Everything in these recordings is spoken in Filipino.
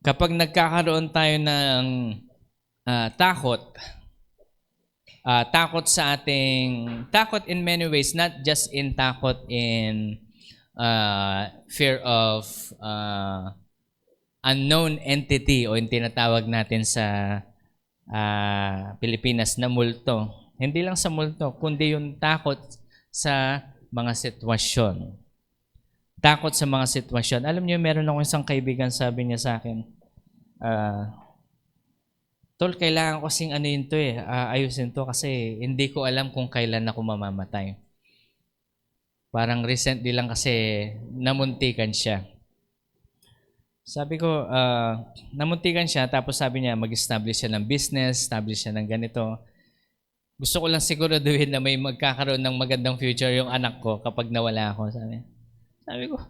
Kapag nagkakaroon tayo ng takot, takot in many ways, not just in takot in fear of unknown entity o yung tinatawag natin sa Pilipinas na multo. Hindi lang sa multo, kundi yung takot sa mga sitwasyon. Takot sa mga sitwasyon. Alam niyo, meron akong isang kaibigan, sabi niya sa akin, Tol, kailangan ko kasing ano yun to ayusin to kasi hindi ko alam kung kailan ako mamamatay. Parang recently lang kasi namuntikan siya. Sabi ko, namuntikan siya, tapos sabi niya, mag-establish siya ng business, establish siya ng ganito. Gusto ko lang siguraduhin na may magkakaroon ng magandang future yung anak ko kapag nawala ako. Sabi ko,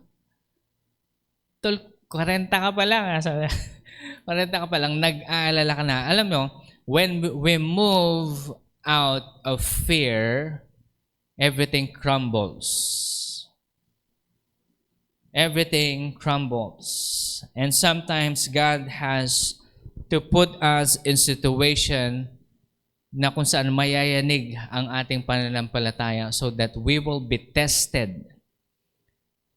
Tol, 40 ka pa lang. Sabi, 40 ka pa lang, nag-aalala ka na. Alam mo, when we move out of fear, everything crumbles. Everything crumbles. And sometimes God has to put us in situation na kung saan mayayanig ang ating pananampalataya so that we will be tested.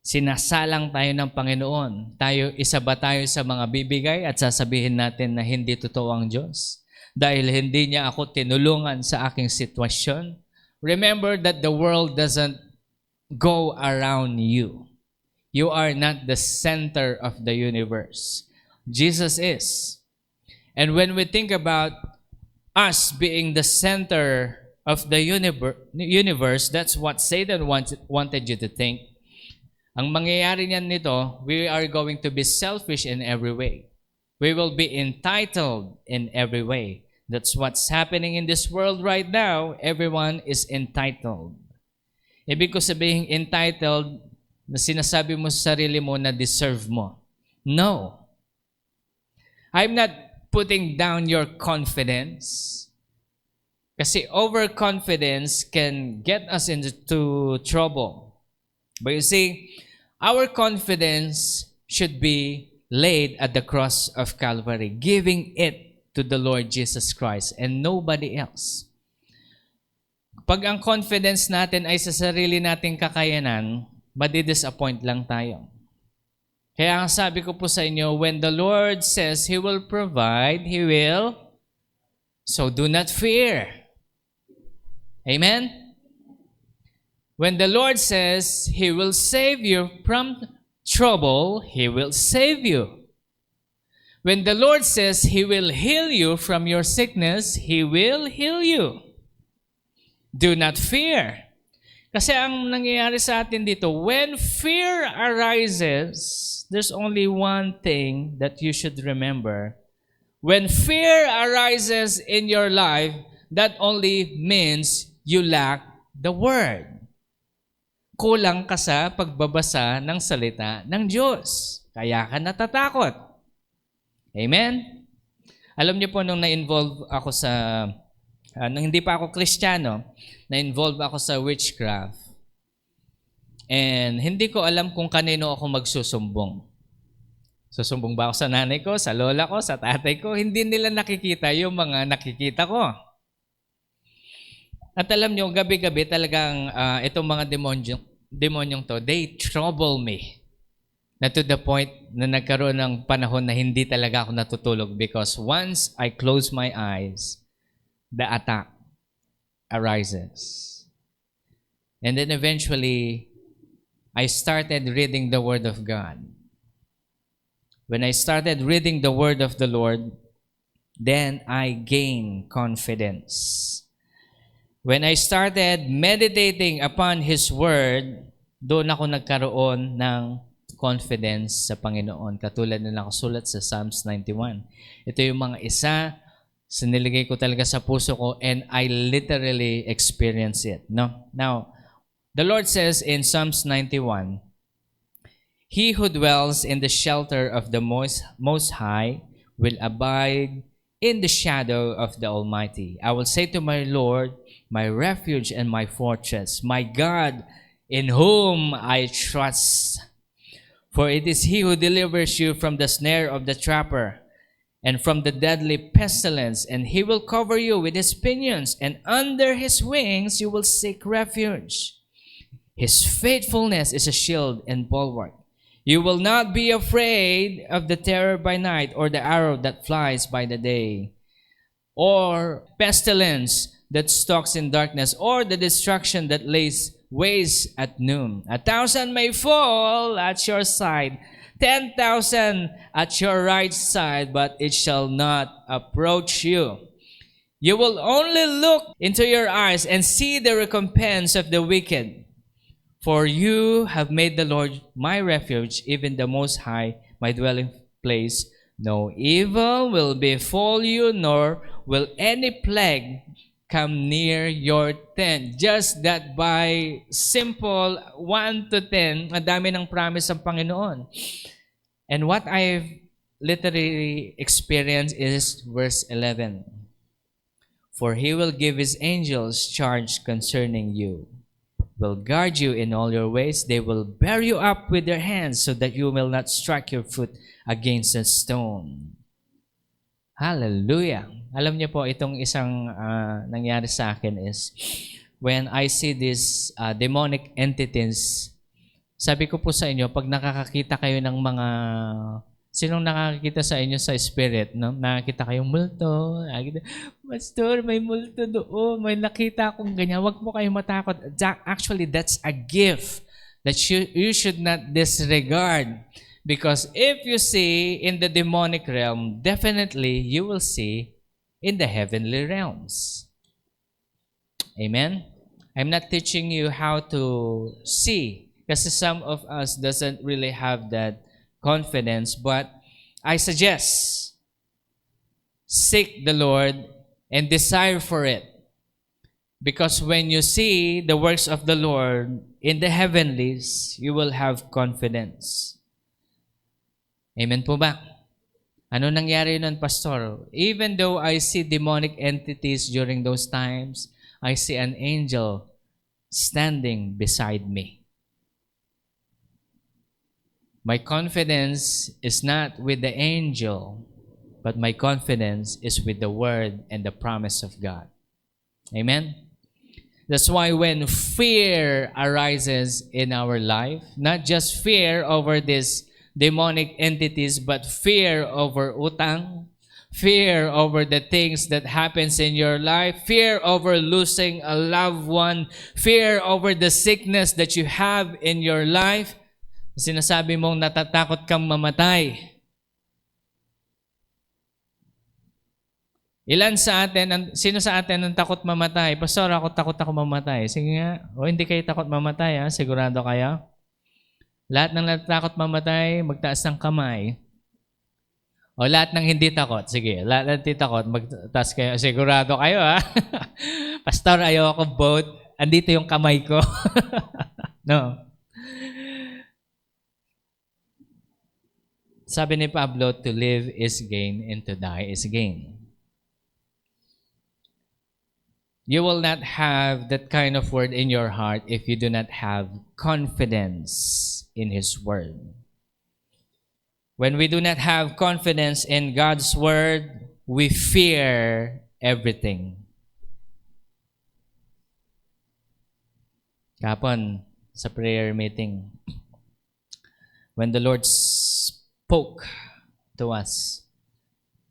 Sinasalang tayo ng Panginoon. Isa ba tayo sa mga bibigay at sasabihin natin na hindi totoo ang Diyos? Dahil hindi niya ako tinulungan sa aking sitwasyon. Remember that the world doesn't go around you. You are not the center of the universe. Jesus is. And when we think about us being the center of the universe, that's what Satan wanted you to think. Ang mangyayari niyan nito, we are going to be selfish in every way. We will be entitled in every way. That's what's happening in this world right now. Everyone is entitled. Ibig ko sabihin entitled, na sinasabi mo sa sarili mo na deserve mo. No. I'm not putting down your confidence. Kasi overconfidence can get us into trouble. But you see, our confidence should be laid at the cross of Calvary, giving it to the Lord Jesus Christ and nobody else. Pag ang confidence natin ay sa sarili nating kakayanan, madi-disappoint lang tayo. Kaya ang sabi ko po sa inyo, when the Lord says He will provide, He will. So do not fear. Amen? When the Lord says He will save you from trouble, He will save you. When the Lord says He will heal you from your sickness, He will heal you. Do not fear. Kasi ang nangyayari sa atin dito, when fear arises, there's only one thing that you should remember. When fear arises in your life, that only means you lack the Word. Kulang ka sa pagbabasa ng salita ng Diyos. Kaya ka natatakot. Amen? Alam niyo po, nung na-involve ako sa nung hindi pa ako Kristiyano, na-involve ako sa witchcraft. And hindi ko alam kung kanino ako magsusumbong. Susumbong ba ako sa nanay ko, sa lola ko, sa tatay ko? Hindi nila nakikita yung mga nakikita ko. At alam nyo, gabi-gabi talagang itong mga demonyong to, they trouble me. Na to the point na nagkaroon ng panahon na hindi talaga ako natutulog because once I close my eyes, the attack arises. And then eventually, I started reading the Word of God. When I started reading the Word of the Lord, then I gained confidence. When I started meditating upon His Word, doon ako nagkaroon ng confidence sa Panginoon. Katulad na nakasulat sa Psalms 91. Ito yung mga isa siniligay ko talaga sa puso ko and I literally experience it. No? Now, the Lord says in Psalms 91, He who dwells in the shelter of the Most High will abide in the shadow of the Almighty. I will say to my Lord, my refuge and my fortress, my God in whom I trust. For it is he who delivers you from the snare of the trapper and from the deadly pestilence, and he will cover you with his pinions, and under his wings you will seek refuge. His faithfulness is a shield and bulwark. You will not be afraid of the terror by night, or the arrow that flies by the day, or pestilence that stalks in darkness, or the destruction that lays waste at noon. 1,000 may fall at your side, 10,000 at your right side, but it shall not approach you. You will only look into your eyes and see the recompense of the wicked. For you have made the Lord my refuge, even the Most High, my dwelling place. No evil will befall you, nor will any plague come near your tent. Just that by simple 1 to 10, ang dami ng promise ng Panginoon. And what I've literally experienced is verse 11. For he will give his angels charge concerning you, will guard you in all your ways. They will bear you up with their hands so that you will not strike your foot against a stone. Hallelujah. Alam niyo po, itong isang nangyari sa akin is when I see these demonic entities, sabi ko po sa inyo, pag nakakakita kayo ng mga, sinong nakakakita sa inyo sa spirit, no? Nakakita kayong multo, Pastor, may multo doon, may nakita akong ganyan, huwag mo kayong matakot. Actually, that's a gift that you should not disregard. Because if you see in the demonic realm, definitely you will see in the heavenly realms. Amen? I'm not teaching you how to see, because some of us doesn't really have that confidence, but I suggest seek the Lord and desire for it. Because when you see the works of the Lord in the heavenlies, you will have confidence. Amen po ba? Ano nangyari nun, Pastor? Even though I see demonic entities during those times, I see an angel standing beside me. My confidence is not with the angel, but my confidence is with the word and the promise of God. Amen? That's why when fear arises in our life, not just fear over this demonic entities, but fear over utang, fear over the things that happens in your life, fear over losing a loved one, fear over the sickness that you have in your life, sinasabi mong natatakot kang mamatay. Sino sa atin ang takot mamatay? Pastor, takot ako mamatay. Sige nga, hindi kayo takot mamatay, ha? Sigurado kayo? Lahat ng natatakot mamatay, magtaas ng kamay. O lahat ng hindi takot, sige, lahat ng hindi takot, magtaas kayo. Sigurado kayo, ha? Pastor, ayaw ako both. Andito yung kamay ko. No. Sabi ni Pablo, to live is gain and to die is gain. You will not have that kind of word in your heart if you do not have confidence in His word. When we do not have confidence in God's word, we fear everything. Kapon, sa prayer meeting, when the Lord spoke to us,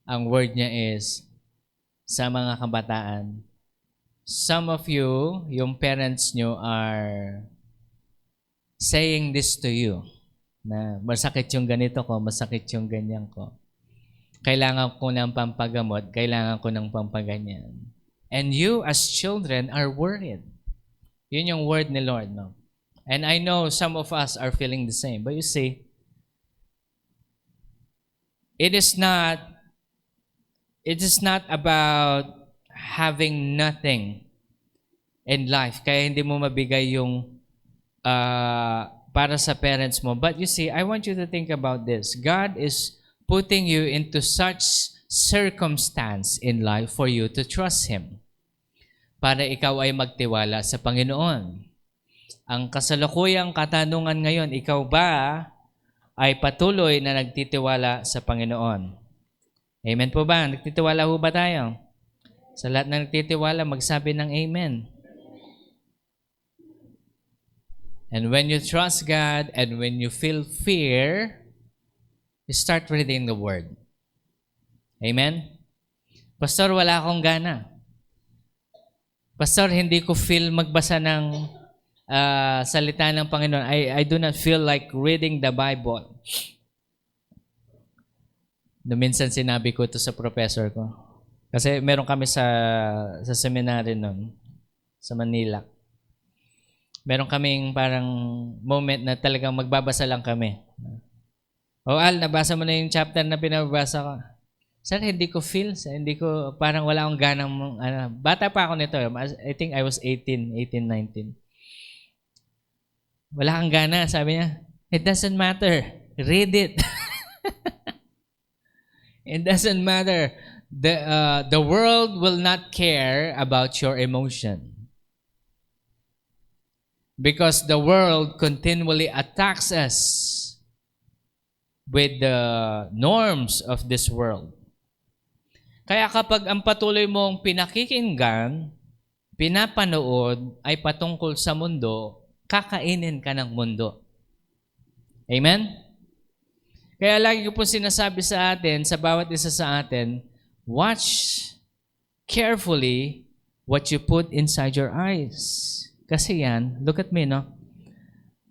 ang word niya is, sa mga kabataan, some of you, yung parents nyo are saying this to you, na masakit yung ganito ko, masakit yung ganyan ko. Kailangan ko ng pampagamot, kailangan ko ng pampaganyan. And you as children are worried. Yun yung word ni Lord, no? And I know some of us are feeling the same. But you see, it is not about having nothing in life. Kaya hindi mo mabigay yung para sa parents mo. But you see, I want you to think about this. God is putting you into such circumstance in life for you to trust Him. Para ikaw ay magtiwala sa Panginoon. Ang kasalukuyang katanungan ngayon, ikaw ba ay patuloy na nagtitiwala sa Panginoon. Amen po ba? Nagtitiwala ho ba tayo? Sa lahat na nagtitiwala, magsabi ng amen. And when you trust God and when you feel fear, you start reading the Word. Amen? Pastor, wala akong gana. Pastor, hindi ko feel magbasa ng salita ng Panginoon. I do not feel like reading the Bible. Minsan sinabi ko ito sa professor ko. Kasi meron kami sa seminary noon, sa Manila. Meron kaming parang moment na talagang magbabasa lang kami. O Al, nabasa mo na yung chapter na pinabasa ko. Sir, hindi ko feel. Parang wala akong ganang, bata pa ako nito. I think I was 18, 19. Wala kang gana, sabi niya. It doesn't matter. Read it. It doesn't matter. The world will not care about your emotion. Because the world continually attacks us with the norms of this world. Kaya kapag ang patuloy mong pinakikinggan, pinapanood ay patungkol sa mundo, kakainin ka ng mundo. Amen? Kaya lagi ko po sinasabi sa atin, sa bawat isa sa atin, watch carefully what you put inside your eyes. Kasi yan, look at me, no?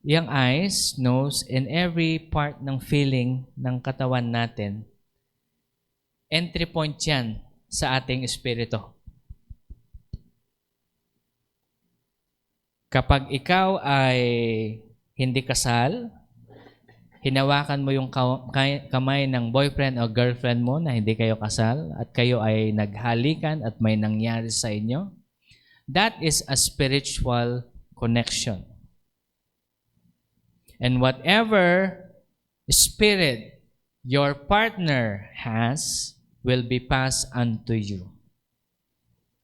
Yung eyes, nose, and every part ng feeling ng katawan natin, entry point yan sa ating espiritu. Kapag ikaw ay hindi kasal, hinawakan mo yung kamay ng boyfriend o girlfriend mo na hindi kayo kasal at kayo ay naghalikan at may nangyari sa inyo, that is a spiritual connection. And whatever spirit your partner has will be passed unto you.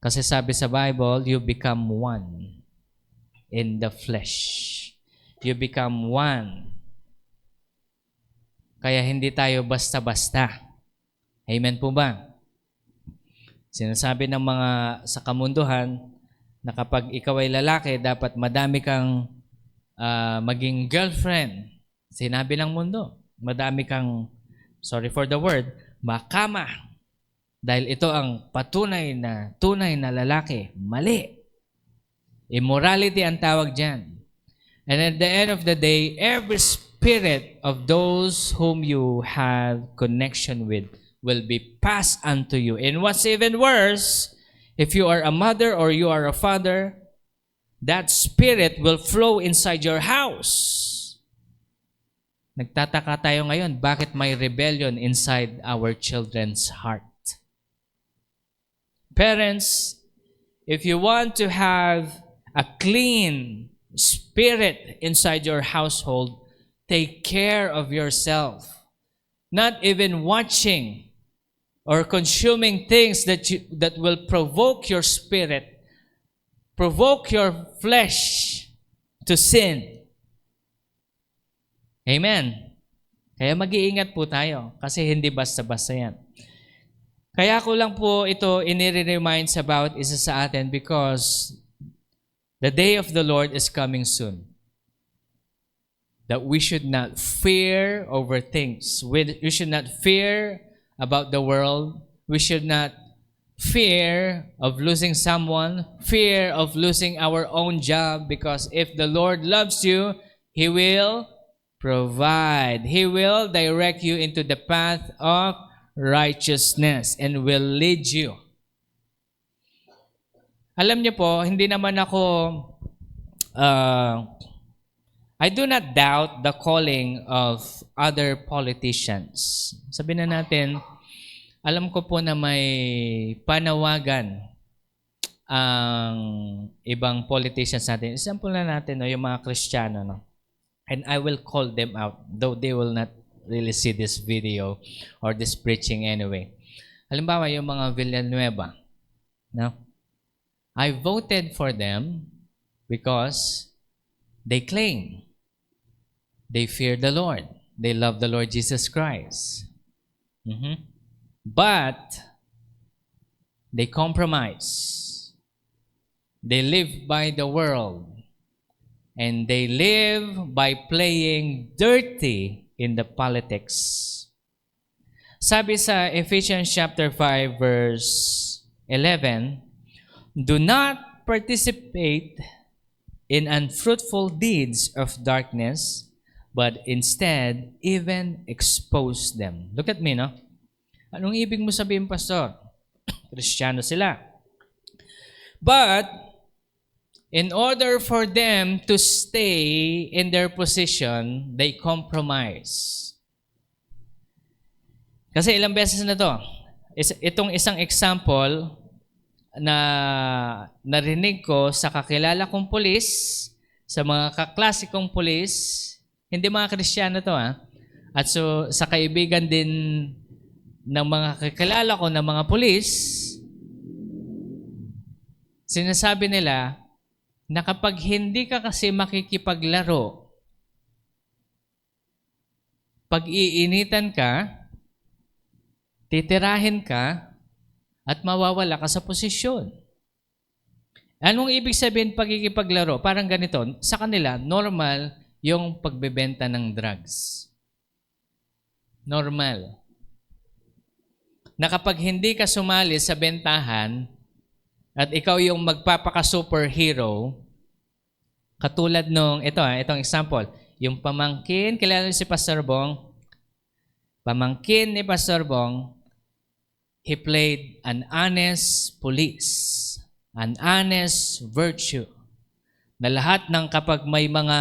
Kasi sabi sa Bible, you become one in the flesh. You become one. Kaya hindi tayo basta-basta. Amen po ba? Sinasabi ng mga sa kamunduhan na kapag ikaw ay lalaki, dapat madami kang maging girlfriend. Sinabi ng mundo, madami kang, sorry for the word, makama. Dahil ito ang tunay na lalaki. Mali. Immorality ang tawag dyan. And at the end of the day, every spirit of those whom you have connection with will be passed unto you. And what's even worse, if you are a mother or you are a father, that spirit will flow inside your house. Nagtataka tayo ngayon, bakit may rebellion inside our children's heart? Parents, if you want to have a clean spirit inside your household, take care of yourself. Not even watching or consuming things that will provoke your spirit, provoke your flesh to sin. Amen. Kaya mag-iingat po tayo kasi hindi basta-basta yan. Kaya ko lang po ito inire-remind sa bawat isa sa atin because the day of the Lord is coming soon. That we should not fear over things. We should not fear about the world. We should not fear of losing someone, fear of losing our own job, because if the Lord loves you, He will provide. He will direct you into the path of righteousness and will lead you. Alam niyo po, hindi naman ako I do not doubt the calling of other politicians. Sabihin na natin, alam ko po na may panawagan ang ibang politicians natin. Example na natin, no, yung mga Kristiyano. No? And I will call them out, though they will not really see this video or this preaching anyway. Halimbawa, yung mga Villanueva. No? I voted for them because they claim they fear the Lord. They love the Lord Jesus Christ. But they compromise. They live by the world. And they live by playing dirty in the politics. Sabi sa Ephesians chapter 5 verse 11, do not participate in unfruitful deeds of darkness, but instead even expose them. Look at me, no? Anong ibig mo sabihin, Pastor? Kristiyano sila. But in order for them to stay in their position, they compromise. Kasi ilang beses na to. Itong isang example na narinig ko sa kakilala kong pulis, sa mga kaklasikong pulis, hindi mga Kristiyano to At so sa kaibigan din ng mga kakilala ko ng mga pulis, sinasabi nila na kapag hindi ka kasi makikipaglaro, pag-iinitan ka, titirahin ka, at mawawala ka sa posisyon. Anong ibig sabihin pagkikipaglaro? Parang ganito, sa kanila, normal yung pagbebenta ng drugs. Normal. Na kapag hindi ka sumali sa bentahan, at ikaw yung magpapaka-superhero, katulad nung, itong example, yung pamangkin, kilala si Pastor Bong, pamangkin ni Pastor Bong, he played an honest police, an honest virtue. Na lahat ng kapag may mga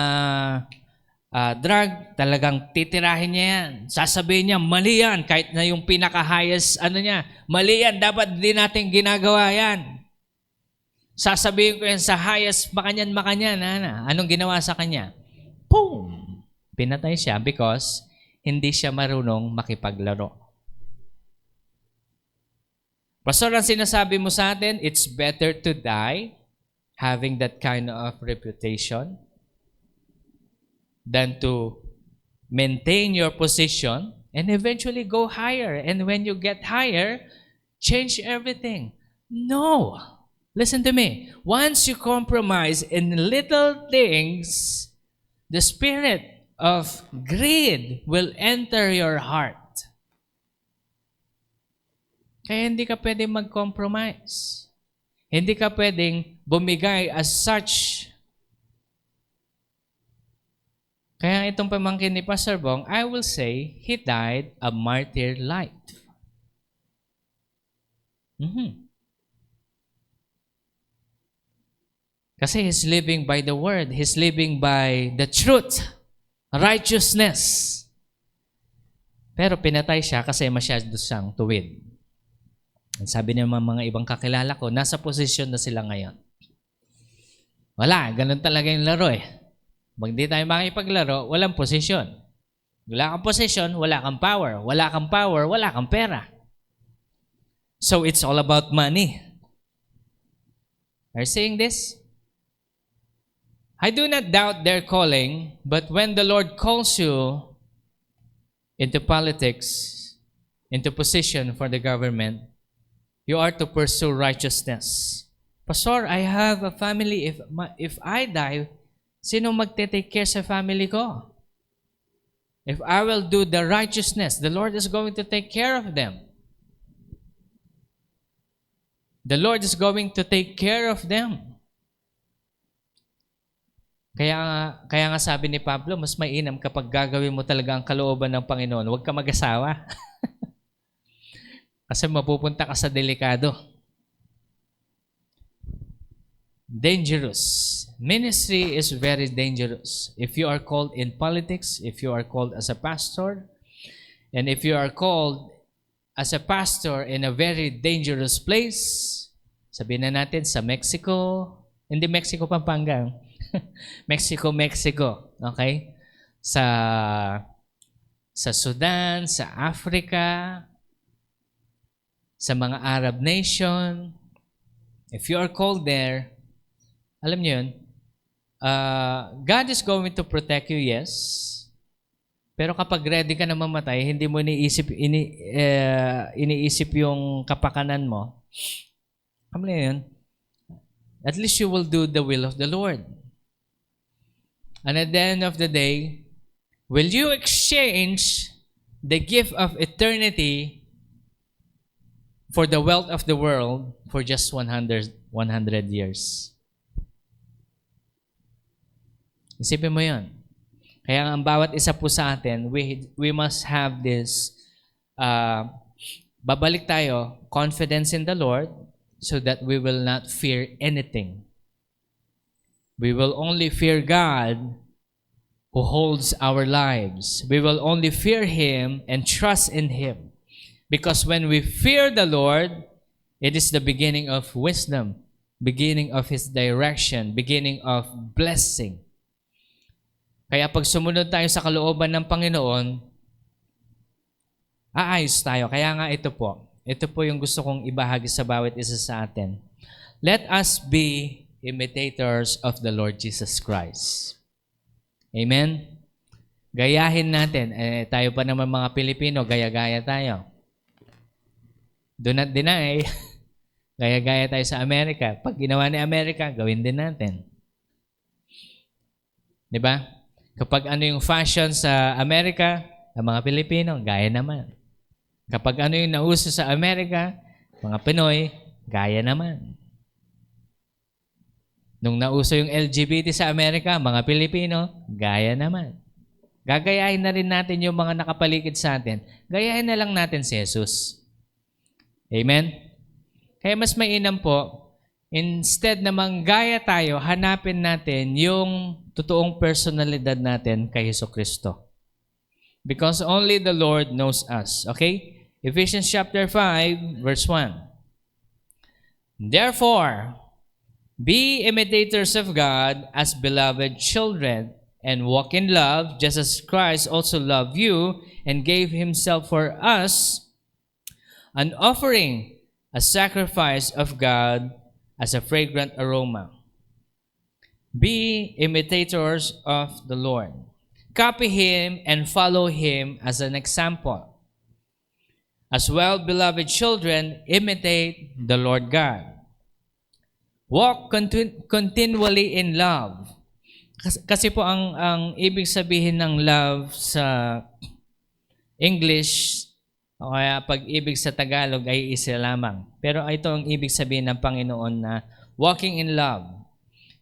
drug, talagang titirahin niya yan. Sasabihin niya, mali yan, kahit na yung pinaka-highest, mali yan, dapat din natin ginagawa yan. Sasabihin ko yan sa highest, makanyan. Anong ginawa sa kanya? Boom! Pinatay siya because hindi siya marunong makipaglaro. Pastor, ang sinasabi mo sa atin, it's better to die having that kind of reputation than to maintain your position and eventually go higher. And when you get higher, change everything. No. Listen to me. Once you compromise in little things, the spirit of greed will enter your heart. Kaya hindi ka pwedeng mag-compromise. Hindi ka pwedeng bumigay as such. Kaya itong pamangkin ni Pastor Bong, I will say, he died a martyr life. Kasi he's living by the word. He's living by the truth, righteousness. Pero pinatay siya kasi masyado siyang tuwid. Sabi ng mga ibang kakilala ko, nasa posisyon na sila ngayon. Wala, ganun talaga yung laro Pag di tayo makipaglaro, walang posisyon. Wala kang posisyon, wala kang power. Wala kang power, wala kang pera. So it's all about money. Are you seeing this? I do not doubt their calling, but when the Lord calls you into politics, into position for the government, you are to pursue righteousness. Pastor, I have a family. If I die, sino magte-take care sa family ko? If I will do the righteousness, the Lord is going to take care of them. The Lord is going to take care of them. Kaya nga sabi ni Pablo, mas mainam kapag gagawin mo talaga ang kalooban ng Panginoon, huwag ka mag-asawa. Kasi mapupunta ka sa delikado. Dangerous. Ministry is very dangerous. If you are called in politics, if you are called as a pastor, and if you are called as a pastor in a very dangerous place, sabihin na natin sa Mexico, hindi Mexico, Pampanga. Mexico. Okay? Sa Sudan, sa Africa, sa mga Arab nation, if you are called there, alam niyo yun, God is going to protect you, yes. Pero kapag ready ka na mamatay, hindi mo iniisip yung kapakanan mo. Alam mo yun? At least you will do the will of the Lord. And at the end of the day, will you exchange the gift of eternity for the wealth of the world for just 100 years? Isipin mo yun. Kaya ang bawat isa po sa atin, we must have this, babalik tayo, confidence in the Lord so that we will not fear anything. We will only fear God who holds our lives. We will only fear Him and trust in Him. Because when we fear the Lord, it is the beginning of wisdom, beginning of His direction, beginning of blessing. Kaya pag sumunod tayo sa kalooban ng Panginoon, aayos tayo. Kaya nga ito po yung gusto kong ibahagi sa bawat isa sa atin. Let us be imitators of the Lord Jesus Christ. Amen? Gayahin natin. Tayo pa naman mga Pilipino, gaya-gaya tayo. Do not deny. Gaya-gaya tayo sa Amerika. Pag ginawa ni Amerika, gawin din natin. Di ba? Kapag ano yung fashion sa Amerika, ang mga Pilipino, gaya naman. Kapag ano yung nauso sa Amerika, mga Pinoy, gaya naman. Nung nauso yung LGBT sa Amerika, mga Pilipino, gaya naman. Gagayahin na rin natin yung mga nakapaligid sa atin. Gayahin na lang natin si Jesus. Amen? Kaya mas mainam po, instead na manggaya tayo, hanapin natin yung totoong personalidad natin kay Jesucristo. Because only the Lord knows us. Okay? Ephesians chapter 5, verse 1. Therefore, be imitators of God as beloved children, and walk in love, just as Christ also loved you and gave Himself for us, an offering, a sacrifice of God as a fragrant aroma. Be imitators of the Lord. Copy Him and follow Him as an example. As well, beloved children, imitate the Lord God. Walk continually in love. Kasi po ang ibig sabihin ng love sa English, o kaya pag-ibig sa Tagalog ay isa lamang. Pero ito ang ibig sabihin ng Panginoon na walking in love.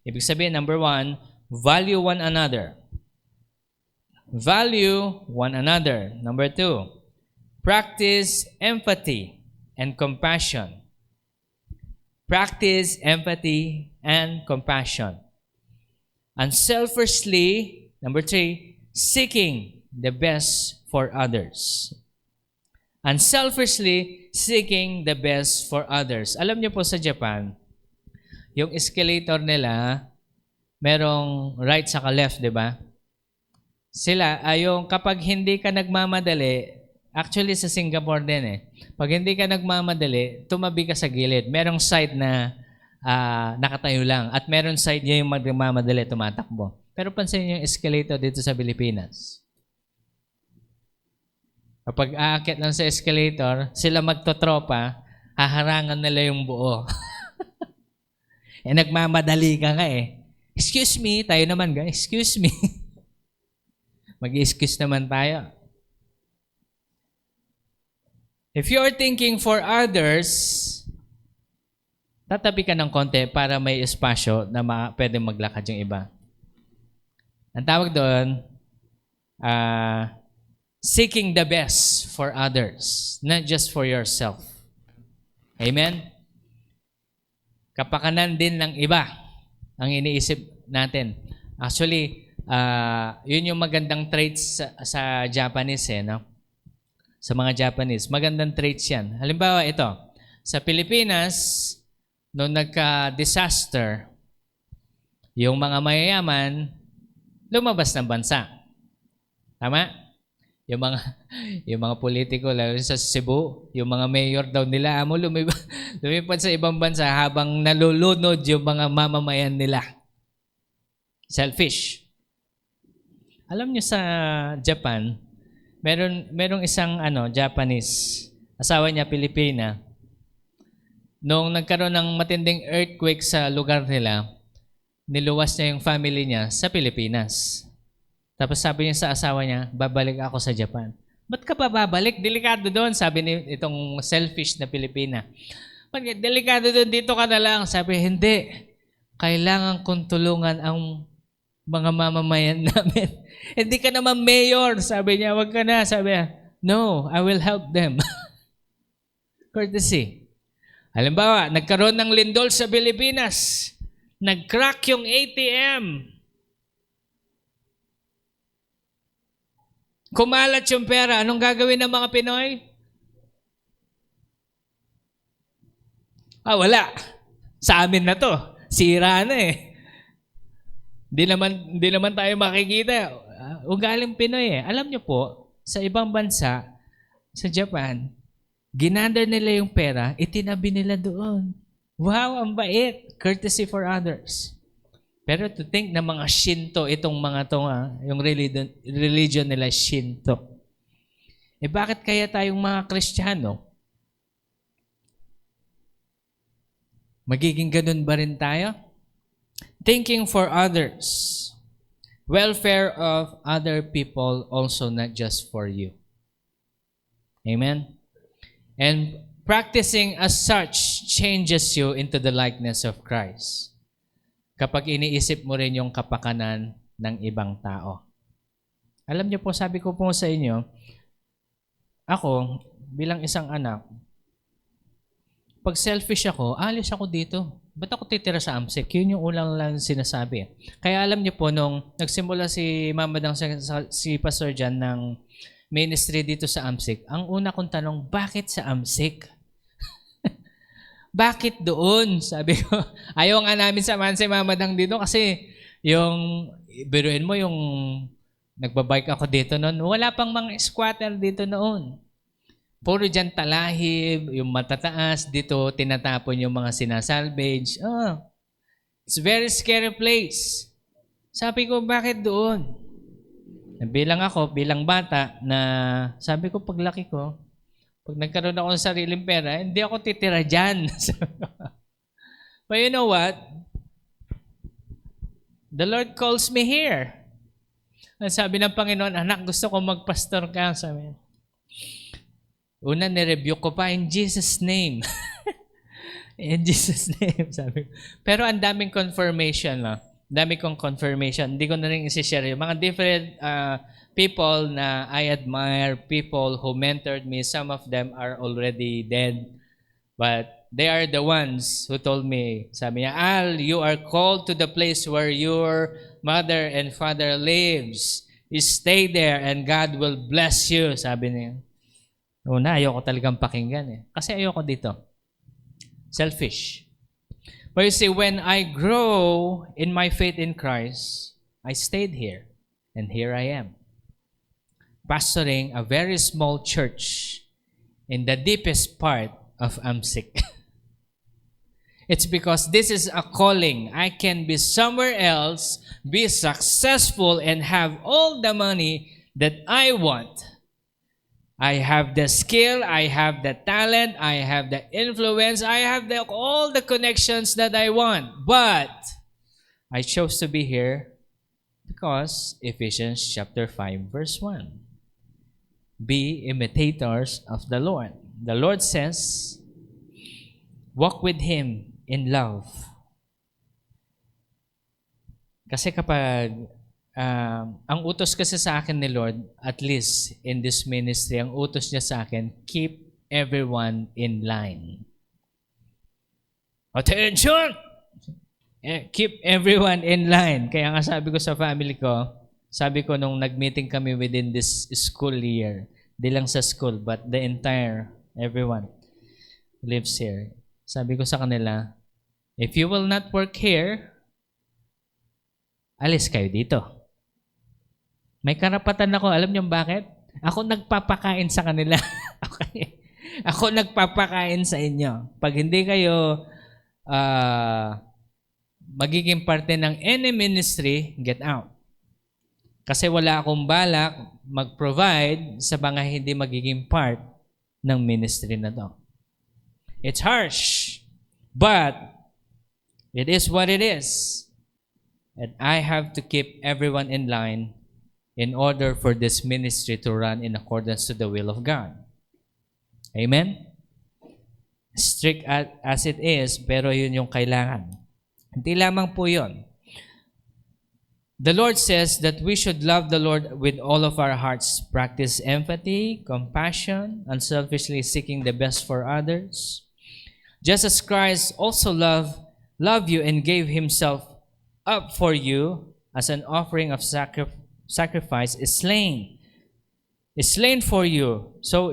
Ibig sabihin, number 1, value one another. Value one another. Number 2, practice empathy and compassion. Practice empathy and compassion. Unselfishly, number 3, seeking the best for others. Unselfishly seeking the best for others. Alam niyo po sa Japan, yung escalator nila, merong right saka left, di ba? Sila, yung kapag hindi ka nagmamadali, actually sa Singapore din pag hindi ka nagmamadali, tumabi ka sa gilid. Merong side na nakatayo lang at merong side niya yung magmamadali, tumatakbo. Pero pansin niyo yung escalator dito sa Pilipinas. Kapag aakyat lang sa escalator, sila magtotropa, haharangan nila yung buo. Nagmamadali ka nga Excuse me, tayo naman guys, excuse me. Mag-excuse naman tayo. If you're thinking for others, tatabi ka ng konti para may espasyo na pwede maglakad yung iba. Ang tawag doon, seeking the best for others, not just for yourself. Amen? Kapakanan din ng iba ang iniisip natin. Actually, yun yung magandang traits sa Japanese no? Sa mga Japanese, magandang traits yan. Halimbawa ito, sa Pilipinas, nung nagka-disaster, yung mga mayayaman, lumabas ng bansa. Tama? Yung mga politiko, lalo sa Cebu, yung mga mayor daw nila, lumipad sa ibang bansa habang nalulunod yung mga mamamayan nila. Selfish. Alam nyo sa Japan, merong isang Japanese, asawa niya Pilipina. Nung nagkaroon ng matinding earthquake sa lugar nila, niluwas niya yung family niya sa Pilipinas. Tapos sabi niya sa asawa niya, babalik ako sa Japan. Ba't ka pa babalik? Delikado doon, sabi ni itong selfish na Pilipina. Delikado doon, dito ka na lang. Sabi, hindi. Kailangan kong tulungan ang mga mamamayan namin. Hindi ka naman mayor. Sabi niya, wag ka na. Sabi niya, no, I will help them. Courtesy. Halimbawa, nagkaroon ng lindol sa Pilipinas. Nag-crack yung ATM. Kumalat yung pera. Anong gagawin ng mga Pinoy? Wala. Sa amin na to. Sira na eh. Hindi naman tayo makikita. Ugaling Pinoy eh. Alam niyo po, sa ibang bansa, sa Japan, ginanda nila yung pera, itinabi nila doon. Wow, ang bait. Courtesy for others. Pero to think na mga Shinto, itong mga to, yung religion nila Shinto. Bakit kaya tayong mga Kristiyano? Magiging ganun ba rin tayo? Thinking for others. Welfare of other people also, not just for you. Amen? And practicing as such changes you into the likeness of Christ. Kapag iniisip mo rin yung kapakanan ng ibang tao. Alam niyo po, sabi ko po sa inyo, ako, bilang isang anak, pag selfish ako, alis ako dito. Ba't ako titira sa AMSEC? Yun yung ulang lang sinasabi. Kaya alam niyo po, nung nagsimula si Mama Dang, si Pastor Jan ng ministry dito sa AMSEC, ang una kong tanong, bakit sa AMSEC? Bakit doon? Sabi ko, ayaw nga namin samahan si Mama Dang dito kasi yung, biruin mo yung nagbabike ako dito noon, wala pang mga squatter dito noon. Puro dyan talahib, yung matataas, dito tinatapon yung mga sinasalvage. It's a very scary place. Sabi ko, bakit doon? Bilang bata, na sabi ko paglaki ko, pag nagkaroon ako ng sariling pera, hindi ako titira dyan. But you know what? The Lord calls me here. Sabi ng Panginoon, anak, gusto ko magpastor ka. Sabi niya. Una, nireview ko pa, in Jesus' name. In Jesus' name, sabi ko. Pero ang daming confirmation, dami kong confirmation. Hindi ko na rin isi-share yung mga different people na I admire, people who mentored me. Some of them are already dead. But they are the ones who told me, sabi niya, Al, you are called to the place where your mother and father lives. You stay there and God will bless you, sabi niya. Una, ayoko talagang pakinggan eh. Kasi ayoko dito. Selfish. But you see, when I grow in my faith in Christ, I stayed here. And here I am. Pastoring a very small church in the deepest part of AMSEC. It's because this is a calling. I can be somewhere else, be successful, and have all the money that I want. I have the skill, I have the talent, I have the influence, I have all the connections that I want. But I chose to be here because Ephesians chapter 5 verse 1. Be imitators of the Lord. The Lord says, walk with Him in love. Kasi kapag ang utos kasi sa akin ni Lord, at least in this ministry, ang utos niya sa akin, keep everyone in line. Attention! Keep everyone in line. Kaya nga sabi ko sa family ko, sabi ko nung nag-meeting kami within this school year, di lang sa school, but the entire, everyone lives here. Sabi ko sa kanila, if you will not work here, alis kayo dito. May karapatan ako. Alam niyo bakit? Ako nagpapakain sa kanila. Okay? Ako nagpapakain sa inyo. Pag hindi kayo magiging parte ng any ministry, get out. Kasi wala akong balak mag-provide sa mga hindi magiging part ng ministry na to. It's harsh, but it is what it is. And I have to keep everyone in line in order for this ministry to run in accordance to the will of God. Amen? Strict as it is, pero yun yung kailangan. Hindi lamang po yun. The Lord says that we should love the Lord with all of our hearts, practice empathy, compassion, unselfishly seeking the best for others. Just as Christ also loved you and gave himself up for you as an offering of sacrifice, is slain for you, so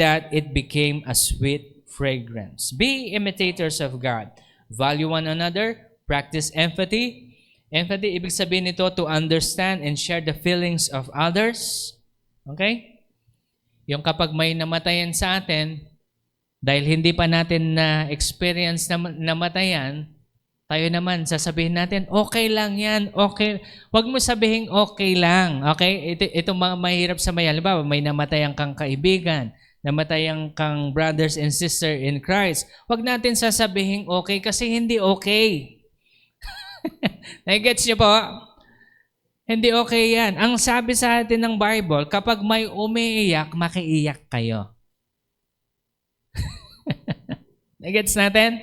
that it became a sweet fragrance. Be imitators of God. Value one another. Practice empathy. Empathy, ibig sabihin nito to understand and share the feelings of others. Okay? Yung kapag may namatayan sa atin, dahil hindi pa natin na-experience na namatayan, tayo naman, sasabihin natin, okay lang yan, okay. Huwag mo sabihin okay lang, okay? Ito mga mahirap sa may, halimbawa, may namatayan kang kaibigan, namatayan kang brothers and sister in Christ. Huwag natin sasabihin okay kasi hindi okay. Nagets niyo po? Hindi okay yan. Ang sabi sa atin ng Bible, kapag may umiiyak, makiiyak kayo. Nagets natin?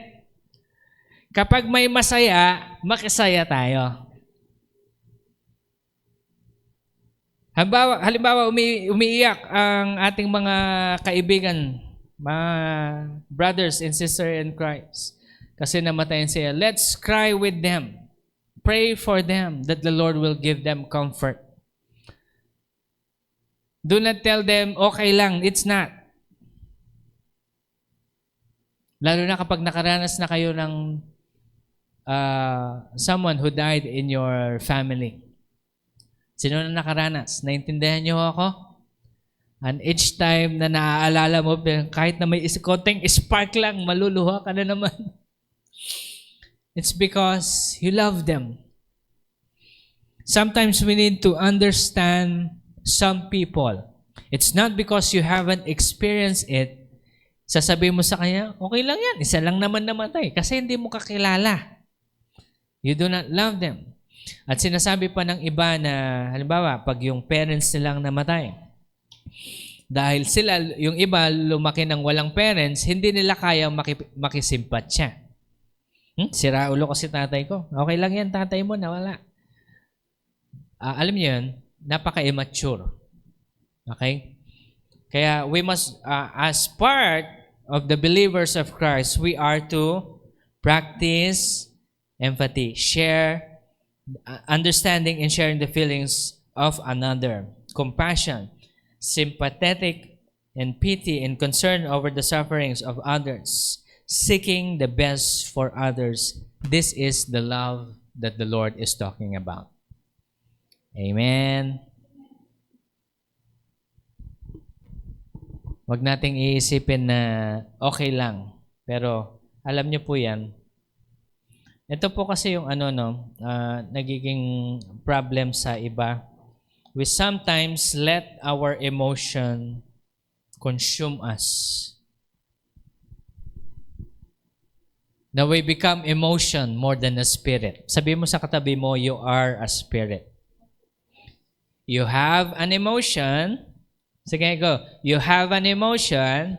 Kapag may masaya, makisaya tayo. Halimbawa umiiyak ang ating mga kaibigan, mga brothers and sisters in Christ, kasi namatayan siya. Let's cry with them. Pray for them that the Lord will give them comfort. Do not tell them, okay lang. It's not. Lalo na kapag nakaranas na kayo ng someone who died in your family. Sino na nakaranas? Naintindihan niyo ako? And each time na naaalala mo, kahit na may konting spark lang, maluluha ka na naman. It's because you love them. Sometimes we need to understand some people. It's not because you haven't experienced it. Sasabihin mo sa kanya, okay lang yan. Isa lang naman namatay. Kasi hindi mo kakilala. You do not love them. At sinasabi pa ng iba na, halimbawa, pag yung parents nilang namatay, dahil sila, yung iba, lumaki ng walang parents, hindi nila kaya makisimpatsya. Sira ulo ko si tatay ko. Okay lang yan, tatay mo, nawala. Alam niyo yun, napaka-immature. Okay? Kaya we must, as part of the believers of Christ, we are to practice empathy, share, understanding and sharing the feelings of another, compassion, sympathetic and pity and concern over the sufferings of others, seeking the best for others. This is the love that the Lord is talking about. Amen. Huwag nating iisipin na okay lang. Pero alam niyo po yan. Ito po kasi yung nagiging problem sa iba. We sometimes let our emotion consume us. Now we become emotion more than a spirit. Sabi mo sa katabi mo, you are a spirit. You have an emotion. Sige, go. You have an emotion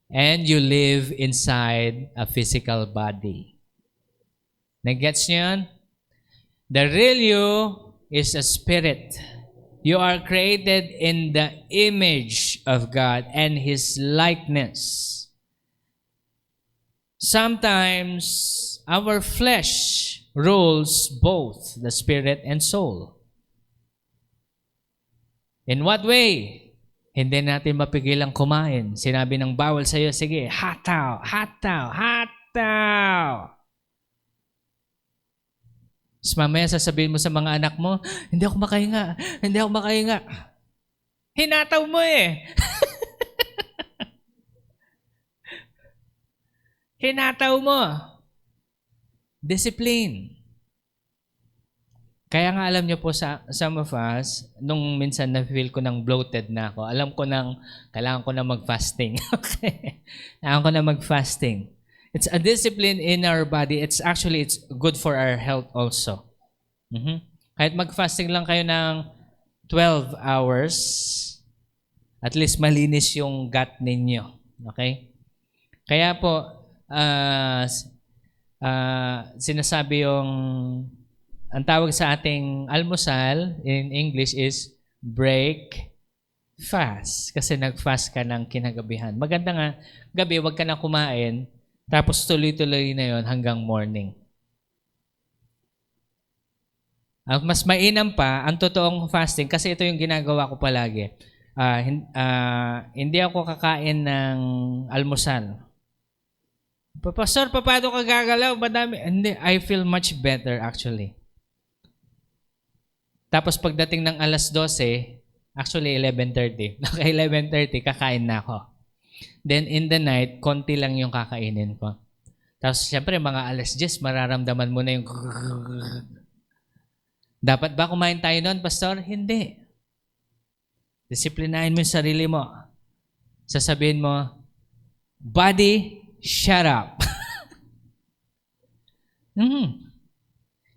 and you live inside a physical body. Nag-gets niyo yun? The real you is a spirit. You are created in the image of God and His likeness. Sometimes our flesh rules both the spirit and soul. In what way? Hindi natin mapigilang kumain. Sinabi ng bawal sa iyo, sige, hataw, hataw, hataw. Tapos mamaya sasabihin mo sa mga anak mo, hindi ako makahinga, hindi ako makahinga. Hinataw mo eh. Hinataw mo. Discipline. Kaya nga alam niyo po sa some of us, nung minsan na-feel ko ng bloated na ako, alam ko nang kailangan ko na mag-fasting. Okay? Kailangan ko na mag-fasting. It's a discipline in our body. It's good for our health also. Kahit mag-fasting lang kayo ng 12 hours, at least malinis yung gut ninyo. Okay? Kaya po, sinasabi yung ang tawag sa ating almusal in English is break fast. Kasi nag-fast ka ng kinagabihan. Maganda nga, gabi, wag ka na kumain, tapos tuloy-tuloy na yon hanggang morning. Ang mas mainam pa, ang totoong fasting, kasi ito yung ginagawa ko palagi. Hindi ako kakain ng almusal. Pastor, paano ka gagalaw? Madami. Hindi, I feel much better actually. Tapos pagdating ng alas 12, actually 11:30. Okay, 11:30, kakain na ako. Then in the night, konti lang yung kakainin ko. Tapos siyempre mga alas 10, mararamdaman mo na yung dapat ba kumain tayo noon, Pastor? Hindi. Disiplinahin mo yung sarili mo. Sasabihin mo, body, shut up.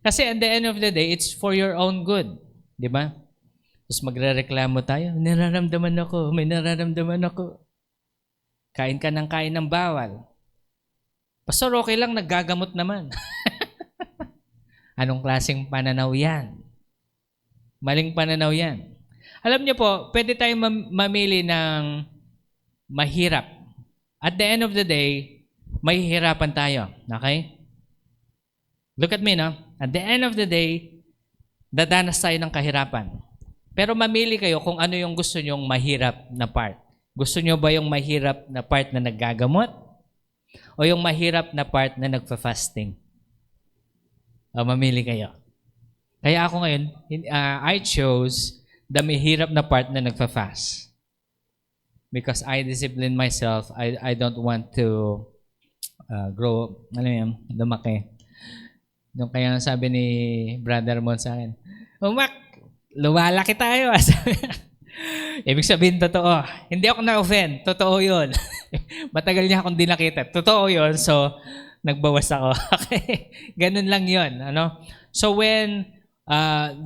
Kasi at the end of the day, it's for your own good. Di ba? Tapos magre-reklamo tayo, may nararamdaman ako. Kain ka ng kain ng bawal. Pastor, okay lang, naggagamot naman. Anong klaseng pananaw yan? Maling pananaw yan. Alam niyo po, pwede tayong mamili ng mahirap. At the end of the day, mahihirapan tayo. Okay? Look at me, no? At the end of the day, dadanas tayo ng kahirapan. Pero mamili kayo kung ano yung gusto nyong mahirap na part. Gusto nyo ba yung mahirap na part na naggagamot? O yung mahirap na part na nagfa-fasting? O mamili kayo. Kaya ako ngayon, I chose the mahirap na part na nagfa-fast. Because I discipline myself. I don't want to grow, lumaki. Nung kaya sabi ni Brother Mon sa akin, Mac, lumalaki tayo. Ibig sabihin, totoo. Hindi ako na-offend. Totoo yun. Matagal niya akong di nakita. Totoo yun. So, nagbawas ako. Okay? Ganun lang yun. Ano? So,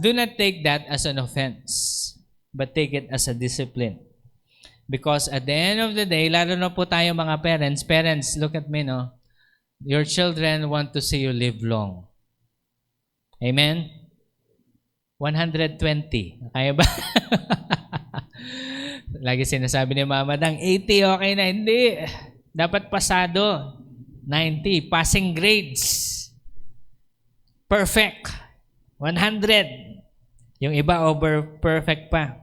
do not take that as an offense, but take it as a discipline. Because at the end of the day, lalo na po tayo mga parents, look at me, no? Your children want to see you live long. Amen? 120. Kaya ba? Lagi sinasabi ni Mama Dang, 80 okay na. Hindi. Dapat pasado. 90. Passing grades. Perfect. 100. Yung iba over perfect pa.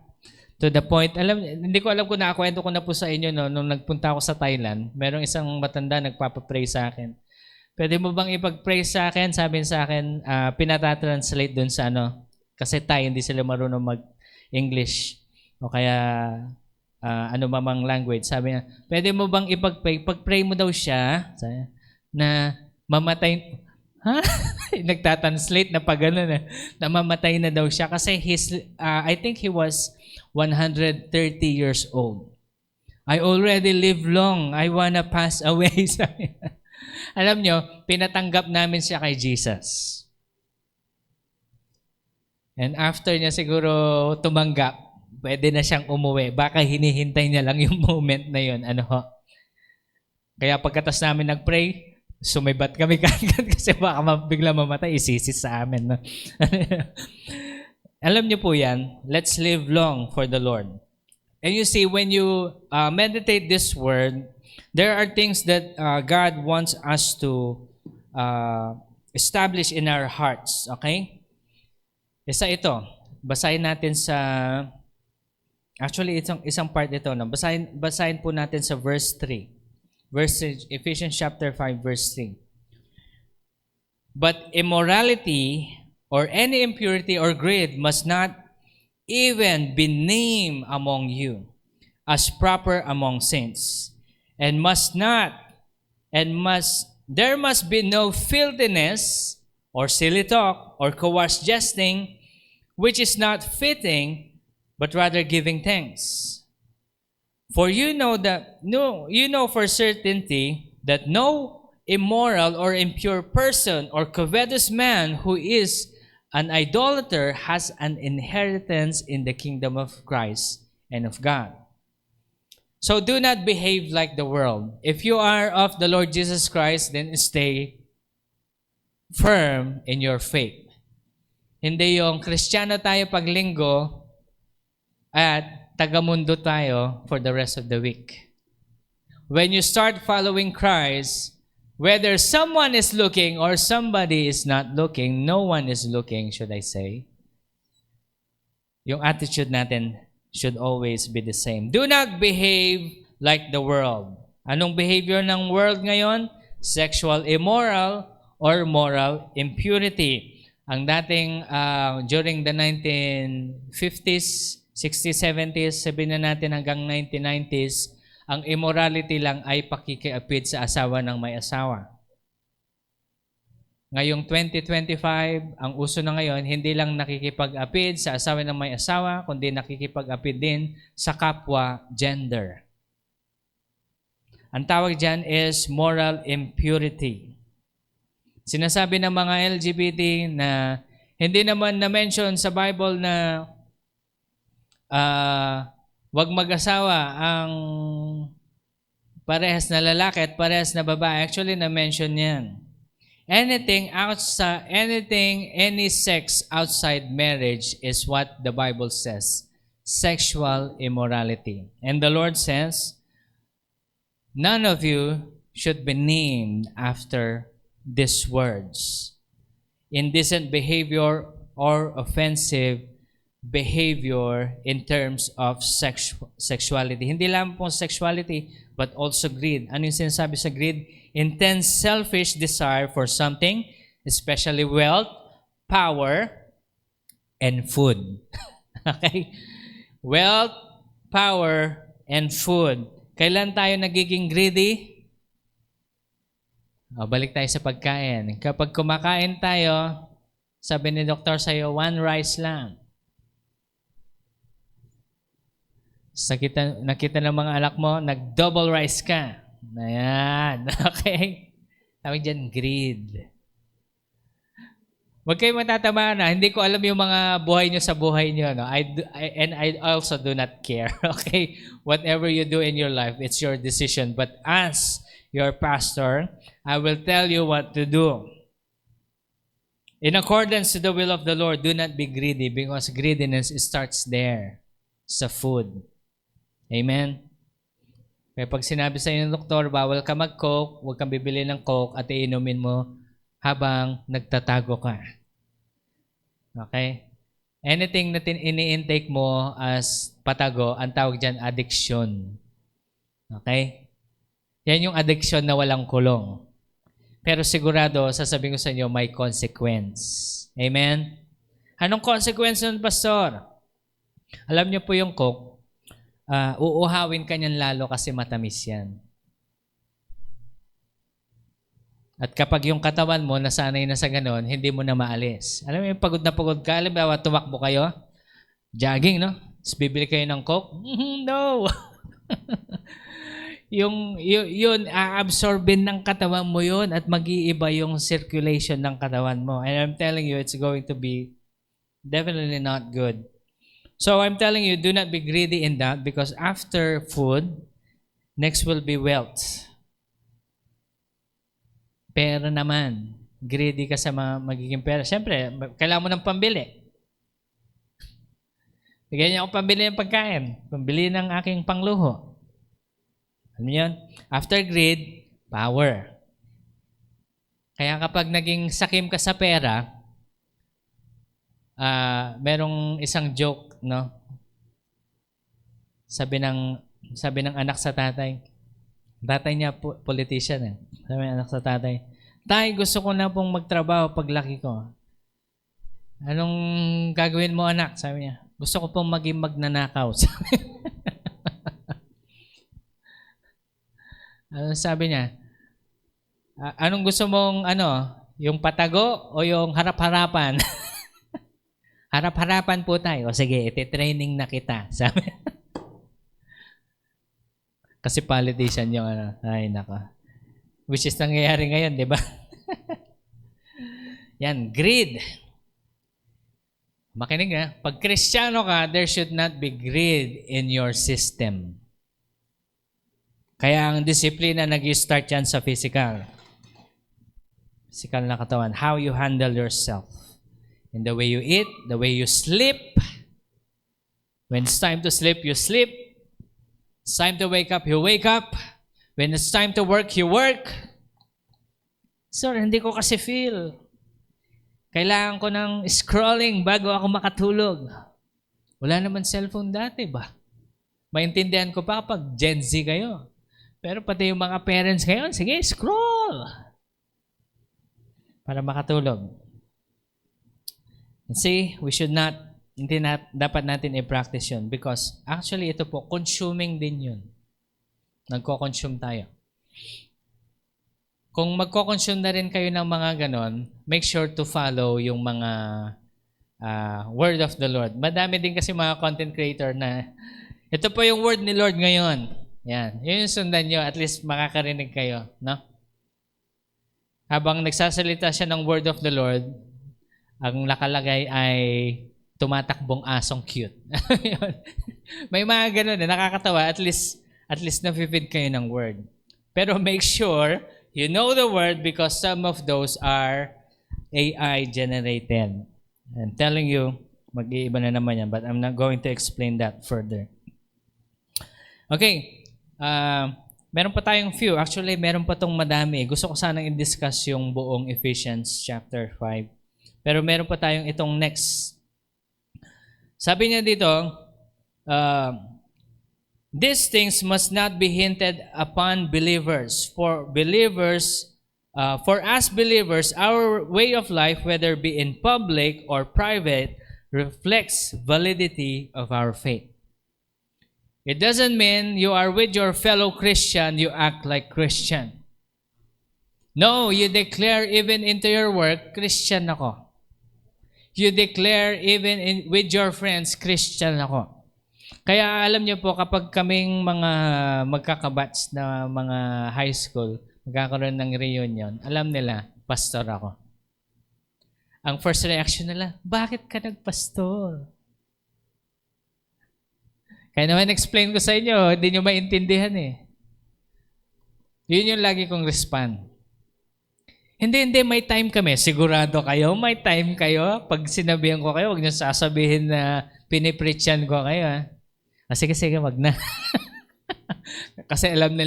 To the point, hindi ko alam kung nakakwento ko na po sa inyo, no, nung nagpunta ako sa Thailand, merong isang matanda nagpapapray sa akin. Pwede mo bang ipag-pray sa akin? Sabi sa akin, pinata-translate dun sa kasi Thai, hindi sila marunong mag-English. O kaya, ano mamang language. Sabi niya, pwede mo bang ipag-pray? Pag-pray mo daw siya, na mamatay, nagtatranslate na pag na mamatay na daw siya. Kasi I think he was 130 years old. I already live long. I wanna pass away. Alam nyo, pinatanggap namin siya kay Jesus. And after niya siguro tumanggap, pwede na siyang umuwi. Baka hinihintay niya lang yung moment na yun. Kaya pagkatas namin nag-pray, sumibat kami kagad kasi baka bigla mamatay, isisis sa amin. No? Alam niyo po yan, let's live long for the Lord. And you see, when you meditate this word, there are things that God wants us to establish in our hearts. Okay? Isa ito. Basahin natin sa... Actually, isang part ito. No? Basahin po natin sa verse 3. Ephesians chapter 5, verse 3. But immorality or any impurity or greed must not even be named among you as proper among saints. There must be no filthiness or silly talk, or coarse jesting, which is not fitting, but rather giving thanks. For you know for certainty that no immoral or impure person or covetous man who is an idolater has an inheritance in the kingdom of Christ and of God. So do not behave like the world. If you are of the Lord Jesus Christ, then stay firm in your faith. Hindi yung Kristiyano tayo pag linggo at tagamundo tayo for the rest of the week. When you start following Christ, whether someone is looking or somebody is not looking, no one is looking, should I say, yung attitude natin should always be the same. Do not behave like the world. Anong behavior ng world ngayon? Sexual immoral or moral impurity. Ang dating during the 1950s, 60s, 70s, sabihin na natin hanggang 1990s, ang immorality lang ay pakikiapid sa asawa ng may asawa. Ngayong 2025, ang uso na ngayon, hindi lang nakikipag-apid sa asawa ng may asawa, kundi nakikipag-apid din sa kapwa gender. Ang tawag dyan is moral impurity. Sinasabi ng mga LGBT na hindi naman na-mention sa Bible na wag mag-asawa ang parehas na lalaki at parehas na babae. Actually, na-mention yan. Any sex outside marriage is what the Bible says, sexual immorality. And the Lord says, none of you should be named after these words. Indecent behavior or offensive behavior in terms of sexuality. Hindi lang po sexuality, but also greed. Ano yung sinasabi sa greed? Intense selfish desire for something, especially wealth, power, and food. Okay? Wealth, power, and food. Kailan tayo nagiging greedy? Balik tayo sa pagkain. Kapag kumakain tayo, sabi ni doktor sa'yo, 1 rice lang. Nakita ng mga anak mo, nag-double rice ka. Ayan. Okay? Tawag dyan, greed. Huwag kayo matatamaan na. Hindi ko alam yung mga buhay nyo sa buhay nyo. No? I also do not care. Okay? Whatever you do in your life, it's your decision. But as your pastor, I will tell you what to do. In accordance to the will of the Lord, do not be greedy because greediness starts there sa food. Amen? Kaya pag sinabi sa inyo ng doktor, bawal ka mag-coke, huwag kang bibili ng coke at iinumin mo habang nagtatago ka. Okay? Anything na ini-intake mo as patago, ang tawag dyan, addiction. Okay? Yan yung addiction na walang kulong. Pero sigurado, sasabihin ko sa inyo, may consequence. Amen? Anong consequence nun, Pastor? Alam niyo po yung coke, uuhawin ka niyan lalo kasi matamis yan. At kapag yung katawan mo nasanay na sa ganon, hindi mo na maalis. Alam mo yung pagod na pagod ka, alam ba, tumakbo kayo, jogging, no? Tapos bibili kayo ng coke? No! yun, aabsorbin ng katawan mo yun at mag-iiba yung circulation ng katawan mo. And I'm telling you, it's going to be definitely not good. So I'm telling you, do not be greedy in that because after food, next will be wealth. Pera naman. Greedy ka sa magiging pera. Siyempre, kailangan mo ng pambili. Bigyan niyo ako pambili ng pagkain. Pambili ng aking pangluho. Ano yun? After greed, power. Kaya kapag naging sakim ka sa pera, merong isang joke, no? Sabi ng anak sa tatay. Tatay niya politician eh. Sabi ng anak sa tatay, "Tay, gusto ko na pong magtrabaho paglaki ko." "Anong gagawin mo, anak?" Sabi niya. "Gusto ko pong maging magnanakaw." Sabi niya, "Anong gusto mong Yung patago o yung harap-harapan? Harap-harapan po tayo. O sige, iti-training na kita. Sabi. Kasi politician yung ano. Ay, naka. Which is nangyayari ngayon, di ba? Yan, greed. Makinig na. Pag Kristiyano ka, there should not be greed in your system. Kaya ang disiplina nag-start yan sa physical. Physical na katawan. How you handle yourself. In the way you eat, the way you sleep. When it's time to sleep, you sleep. It's time to wake up, you wake up. When it's time to work, you work. Sir, hindi ko kasi feel. Kailangan ko ng scrolling bago ako makatulog. Wala naman cellphone dati ba? Maintindihan ko pa kapag Gen Z kayo. Pero pati yung mga parents ngayon, sige, scroll. Para makatulog. And see, we should not, dapat natin i-practice yun because actually ito po, consuming din yun. Nagko-consume tayo. Kung magko-consume na rin kayo ng mga ganon, make sure to follow yung mga word of the Lord. Madami din kasi mga content creator na ito po yung word ni Lord ngayon. Yan. Yun yung sundan nyo, at least makakarinig kayo. No? Habang nagsasalita siya ng word of the Lord, ang nakalagay ay tumatakbong asong cute. May mga ganun na nakakatawa, at least na-feed kayo ng word. Pero make sure you know the word because some of those are AI generated. I'm telling you, mag-iiba na naman yan, but I'm not going to explain that further. Okay, meron pa tayong few. Actually, meron pa tong madami. Gusto ko sanang i-discuss yung buong Ephesians chapter 5. Pero meron pa tayong itong next. Sabi niya dito, these things must not be hinted upon believers. For us believers, our way of life, whether be in public or private, reflects validity of our faith. It doesn't mean you are with your fellow Christian, you act like Christian. No, you declare even into your work, Christian ako. You declare even with your friends, Christian ako. Kaya alam niyo po, kapag kaming mga magkakabats na mga high school, magkakaroon ng reunion, alam nila, pastor ako. Ang first reaction nila, bakit ka nagpastor? Kaya naman explain ko sa inyo, hindi nyo maintindihan eh. Yun yung lagi kong respond. Hindi, may time kami. Sigurado kayo, may time kayo. Pag sinabihan ko kayo, huwag nyo sasabihin na pinipreachan ko kayo. Sige, wag na. Kasi alam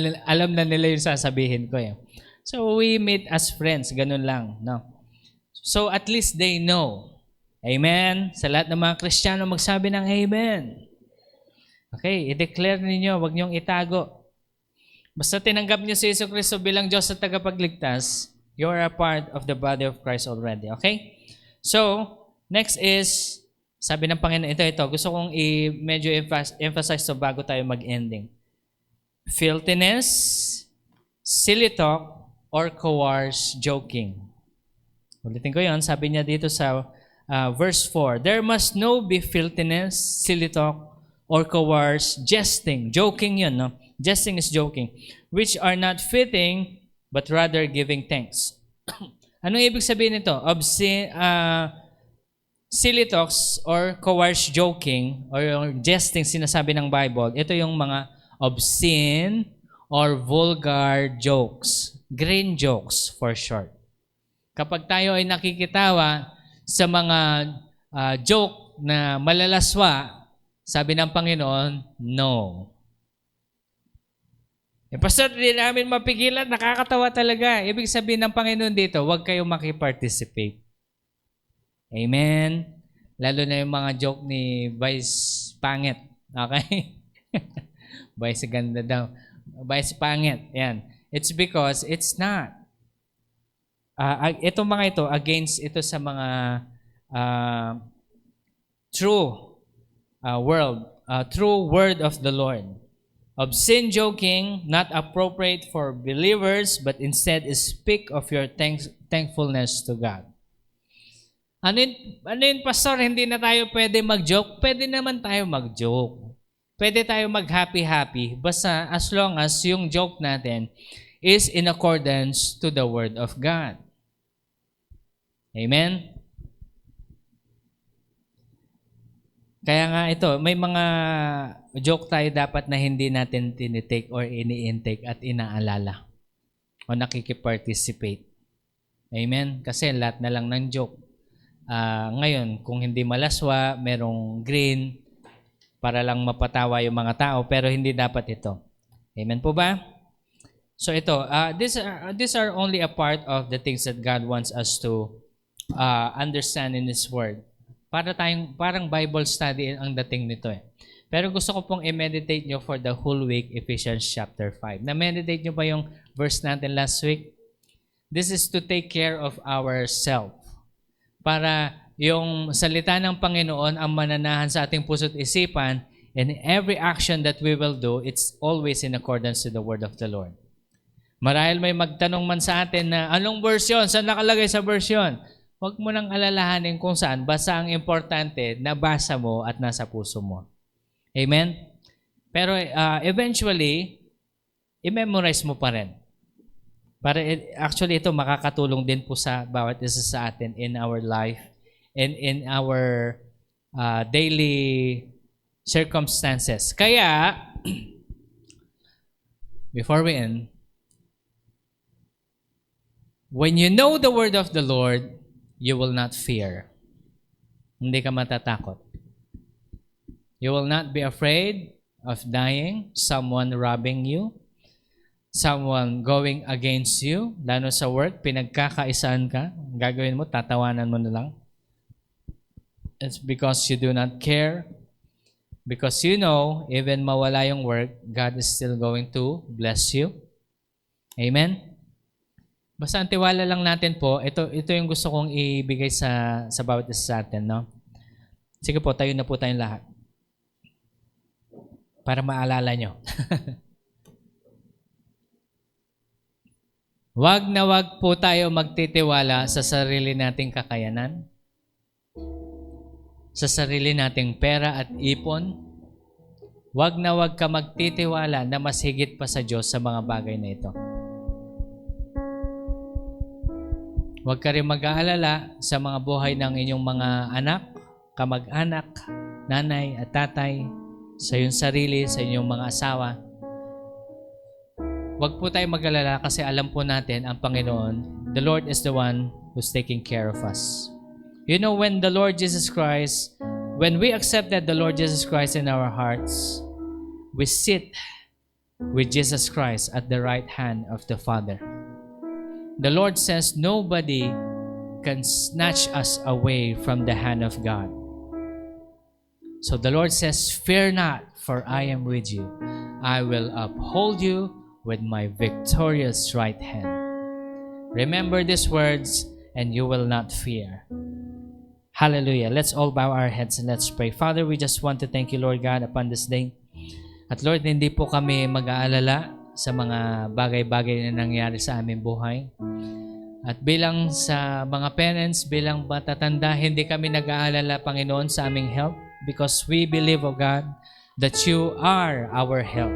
na nila yung sasabihin ko. Eh. So we meet as friends, ganun lang. No? So at least they know. Amen? Sa lahat ng mga Kristiyano, magsabi ng Amen. Okay, i-declare ninyo, wag niyong itago. Basta tinanggap niyo si Yesu Cristo bilang Diyos at tagapagligtas, you are a part of the body of Christ already. Okay? So, next is, sabi ng Panginoon, ito, gusto kong medyo emphasize to bago tayo mag-ending. Filthiness, silly talk, or coarse joking. Ulitin ko yon. Sabi niya dito sa verse 4, there must no be filthiness, silly talk, or coarse jesting. Joking yun, no? Jesting is joking. Which are not fitting, but rather giving thanks. Anong ibig sabihin nito? Silly talks or coarse joking or yung jesting sinasabi ng Bible, ito yung mga obscene or vulgar jokes. Green jokes for short. Kapag tayo ay nakikitawa sa mga joke na malalaswa, sabi ng Panginoon, no. Pastor, hindi namin mapigilan, nakakatawa talaga. Ibig sabihin ng Panginoon dito, huwag kayong makiparticipate. Amen? Lalo na yung mga joke ni Vice Pangit. Okay? Vice ganda daw. Vice Pangit. Yan. It's because it's not. Itong mga ito, against ito sa mga true word of the Lord. Obscene joking, not appropriate for believers, but instead speak of your thankfulness to God. Ano yun, Pastor? Hindi na tayo pwede mag-joke? Pwede naman tayo mag-joke. Pwede tayo mag-happy-happy. Basta as long as yung joke natin is in accordance to the Word of God. Amen? Kaya nga ito, may mga joke tayo dapat na hindi natin tinitake or ini-intake at inaalala o nakikiparticipate. Amen? Kasi lahat na lang ng joke. Ngayon, kung hindi malaswa, merong green para lang mapatawa yung mga tao, pero hindi dapat ito. Amen po ba? So ito, these are only a part of the things that God wants us to understand in His Word. Parang Bible study ang dating nito eh. Pero gusto ko pong i-meditate nyo for the whole week, Ephesians chapter 5. Na-meditate nyo ba yung verse natin last week? This is to take care of ourselves. Para yung salita ng Panginoon ang mananahan sa ating puso't isipan, and every action that we will do, it's always in accordance to the word of the Lord. Marahil may magtanong man sa atin na, anong verse yun? Saan nakalagay sa verse yun? Huwag mo nang alalahanin kung saan. Basta ang importante, nabasa mo at nasa puso mo. Amen? Pero eventually, i-memorize mo pa rin. Actually, ito makakatulong din po sa bawat isa sa atin in our life and in our daily circumstances. Kaya, before we end, when you know the word of the Lord, you will not fear. Hindi ka matatakot. You will not be afraid of dying, someone robbing you, someone going against you, lalo sa work, pinagkakaisaan ka, gagawin mo, tatawanan mo na lang. It's because you do not care, because you know, even mawala yung work, God is still going to bless you. Amen? Basta ang tiwala lang natin po, ito yung gusto kong ibigay sa bawat isa sa atin, no? Sige po, tayo na po tayong lahat. Para maalala nyo. Wag na wag po tayo magtitiwala sa sarili nating kakayanan, sa sarili nating pera at ipon. Wag na wag ka magtitiwala na mas higit pa sa Diyos sa mga bagay na ito. Huwag ka rin mag-aalala sa mga buhay ng inyong mga anak, kamag-anak, nanay at tatay, sa iyong sarili, sa inyong mga asawa. Huwag po tayo mag-alala kasi alam po natin ang Panginoon, the Lord is the one who's taking care of us. You know, when the Lord Jesus Christ, when we accepted the Lord Jesus Christ in our hearts, we sit with Jesus Christ at the right hand of the Father. The Lord says nobody can snatch us away from the hand of God. So the Lord says, fear not, for I am with you. I will uphold you with my victorious right hand. Remember these words, and you will not fear. Hallelujah. Let's all bow our heads and let's pray. Father, we just want to thank you, Lord God, upon this day. At Lord, hindi po kami mag-aalala sa mga bagay-bagay na nangyari sa aming buhay. At bilang sa mga parents, bilang matatanda, hindi kami nag-aalala, Panginoon, sa aming health because we believe, O God, that you are our health.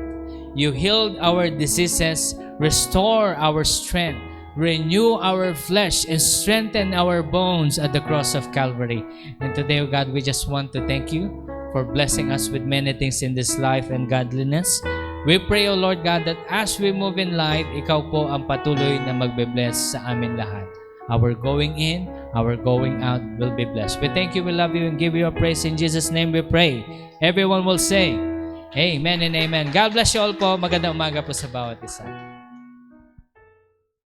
You healed our diseases, restore our strength, renew our flesh, and strengthen our bones at the cross of Calvary. And today, O God, we just want to thank you for blessing us with many things in this life and godliness. We pray, O Lord God, that as we move in life, Ikaw po ang patuloy na magbe-bless sa amin lahat. Our going in, our going out will be blessed. We thank you, we love you, and give you a praise. In Jesus' name we pray. Everyone will say, Amen and Amen. God bless you all po. Magandang umaga po sa bawat isa.